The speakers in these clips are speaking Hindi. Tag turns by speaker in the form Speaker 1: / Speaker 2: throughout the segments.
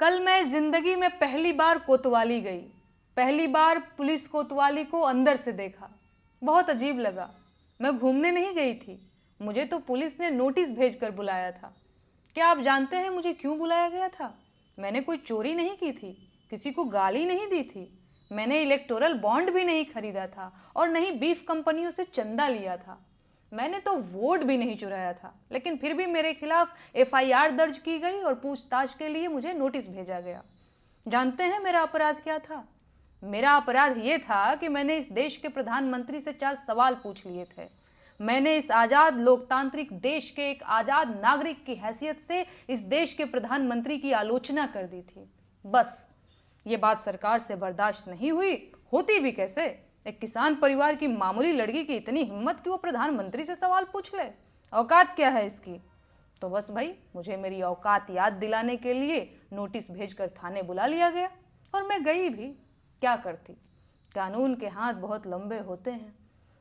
Speaker 1: कल मैं जिंदगी में पहली बार कोतवाली गई। पहली बार पुलिस कोतवाली को अंदर से देखा। बहुत अजीब लगा। मैं घूमने नहीं गई थी, मुझे तो पुलिस ने नोटिस भेजकर बुलाया था। क्या आप जानते हैं मुझे क्यों बुलाया गया था? मैंने कोई चोरी नहीं की थी, किसी को गाली नहीं दी थी, मैंने इलेक्टोरल बॉन्ड भी नहीं खरीदा था और नहीं बीफ कंपनियों से चंदा लिया था। मैंने तो वोट भी नहीं चुराया था, लेकिन फिर भी मेरे खिलाफ एफआईआर दर्ज की गई और पूछताछ के लिए मुझे नोटिस भेजा गया। जानते हैं मेरा अपराध क्या था? मेरा अपराध ये था कि मैंने इस देश के प्रधानमंत्री से 4 सवाल पूछ लिए थे। मैंने इस आजाद लोकतांत्रिक देश के एक आजाद नागरिक की हैसियत से इस देश के प्रधानमंत्री की आलोचना कर दी थी। बस ये बात सरकार से बर्दाश्त नहीं हुई, होती भी कैसे? एक किसान परिवार की मामूली लड़की की इतनी हिम्मत कि वो प्रधानमंत्री से सवाल पूछ ले। औकात क्या है इसकी? तो बस भाई, मुझे मेरी औकात याद दिलाने के लिए नोटिस भेजकर थाने बुला लिया गया और मैं गई भी। क्या करती? कानून के हाथ बहुत लंबे होते हैं।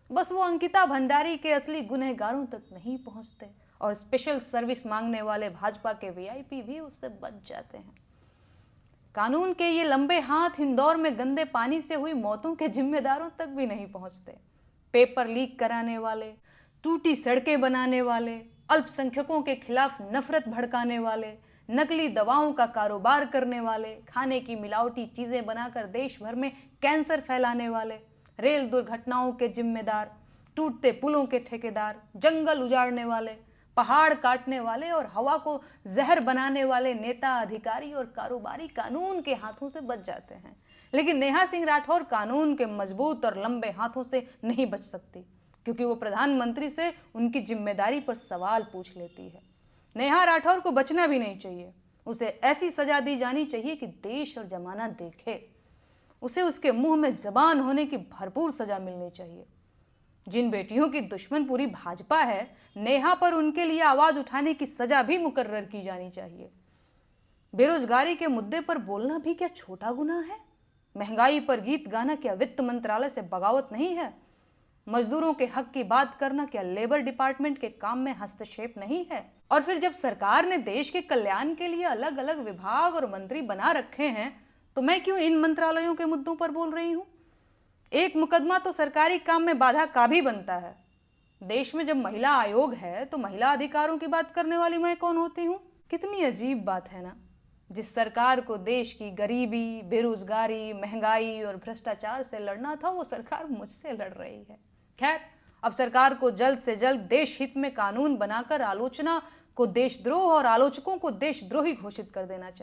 Speaker 1: बस वो अंकिता भंडारी के असली गुनहगारों तक नहीं पहुंचते और स्पेशल सर्विस मांगने वाले भाजपा के वीआईपी भी उससे बच जाते हैं। कानून के ये लंबे हाथ इंदौर में गंदे पानी से हुई मौतों के जिम्मेदारों तक भी नहीं पहुंचते। पेपर लीक कराने वाले, टूटी सड़कें बनाने वाले, अल्पसंख्यकों के खिलाफ नफरत भड़काने वाले, नकली दवाओं का कारोबार करने वाले, खाने की मिलावटी चीजें बनाकर देश भर में कैंसर फैलाने वाले, रेल दुर्घटनाओं के जिम्मेदार, टूटते पुलों के ठेकेदार, जंगल उजाड़ने वाले, पहाड़ काटने वाले और हवा को जहर बनाने वाले नेता, अधिकारी और कारोबारी कानून के हाथों से बच जाते हैं। लेकिन नेहा सिंह राठौर कानून के मजबूत और लंबे हाथों से नहीं बच सकती, क्योंकि वो प्रधानमंत्री से उनकी जिम्मेदारी पर सवाल पूछ लेती है। नेहा राठौर को बचना भी नहीं चाहिए। उसे ऐसी सजा दी जानी चाहिए कि देश और जमाना देखे। उसे उसके मुंह में जबान होने की भरपूर सजा मिलनी चाहिए। जिन बेटियों की दुश्मन पूरी भाजपा है, नेहा पर उनके लिए आवाज उठाने की सजा भी मुकर्रर की जानी चाहिए। बेरोजगारी के मुद्दे पर बोलना भी क्या छोटा गुनाह है? महंगाई पर गीत गाना क्या वित्त मंत्रालय से बगावत नहीं है? मजदूरों के हक की बात करना क्या लेबर डिपार्टमेंट के काम में हस्तक्षेप नहीं है? और फिर जब सरकार ने देश के कल्याण के लिए अलग अलग विभाग और मंत्री बना रखे हैं, तो मैं क्यों इन मंत्रालयों के मुद्दों पर बोल रही हूं? एक मुकदमा तो सरकारी काम में बाधा का भी बनता है। देश में जब महिला आयोग है तो महिला अधिकारों की बात करने वाली मैं कौन होती हूँ? कितनी अजीब बात है ना। जिस सरकार को देश की गरीबी, बेरोजगारी, महंगाई और भ्रष्टाचार से लड़ना था, वो सरकार मुझसे लड़ रही है। खैर, अब सरकार को जल्द से जल्द देश हित में कानून बनाकर आलोचना को देशद्रोह और आलोचकों को देशद्रोही घोषित कर देना चाहिए।